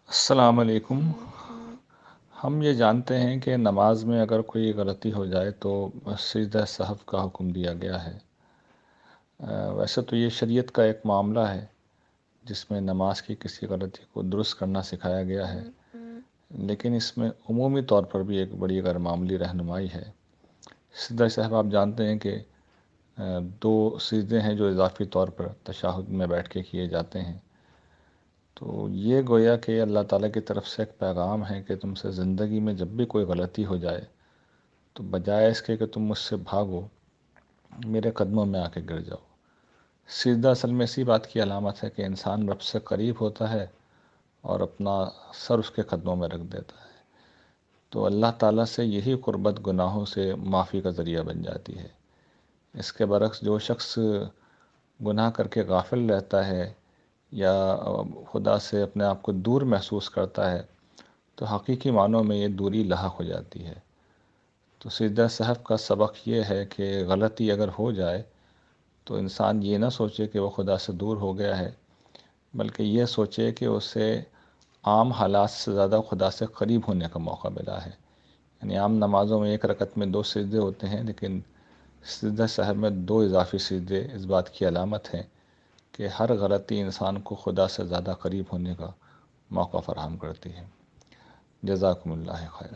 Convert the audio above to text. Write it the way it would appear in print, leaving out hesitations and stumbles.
السلام علیکم۔ ہم یہ جانتے ہیں کہ نماز میں اگر کوئی غلطی ہو جائے تو سجدہ سہو کا حکم دیا گیا ہے۔ ویسے تو یہ شریعت کا ایک معاملہ ہے جس میں نماز کی کسی غلطی کو درست کرنا سکھایا گیا ہے، لیکن اس میں عمومی طور پر بھی ایک بڑی غیر معمولی رہنمائی ہے۔ سجدہ سہو آپ جانتے ہیں کہ دو سجدے ہیں جو اضافی طور پر تشہد میں بیٹھ کے کیے جاتے ہیں۔ تو یہ گویا کہ اللہ تعالیٰ کی طرف سے ایک پیغام ہے کہ تم سے زندگی میں جب بھی کوئی غلطی ہو جائے تو بجائے اس کے کہ تم مجھ سے بھاگو، میرے قدموں میں آ کے گر جاؤ۔ سجدہ اصل میں اسی بات کی علامت ہے کہ انسان رب سے قریب ہوتا ہے اور اپنا سر اس کے قدموں میں رکھ دیتا ہے۔ تو اللہ تعالیٰ سے یہی قربت گناہوں سے معافی کا ذریعہ بن جاتی ہے۔ اس کے برعکس جو شخص گناہ کر کے غافل رہتا ہے یا خدا سے اپنے آپ کو دور محسوس کرتا ہے تو حقیقی معنوں میں یہ دوری لاحق ہو جاتی ہے۔ تو سجدہ سہو کا سبق یہ ہے کہ غلطی اگر ہو جائے تو انسان یہ نہ سوچے کہ وہ خدا سے دور ہو گیا ہے، بلکہ یہ سوچے کہ اسے عام حالات سے زیادہ خدا سے قریب ہونے کا موقع ملا ہے۔ یعنی عام نمازوں میں ایک رکعت میں 2 سجدے ہوتے ہیں، لیکن سجدہ سہو میں 2 اضافی سجدے اس بات کی علامت ہیں کہ ہر غلطی انسان کو خدا سے زیادہ قریب ہونے کا موقع فراہم کرتی ہے۔ جزاکم اللہ خیر۔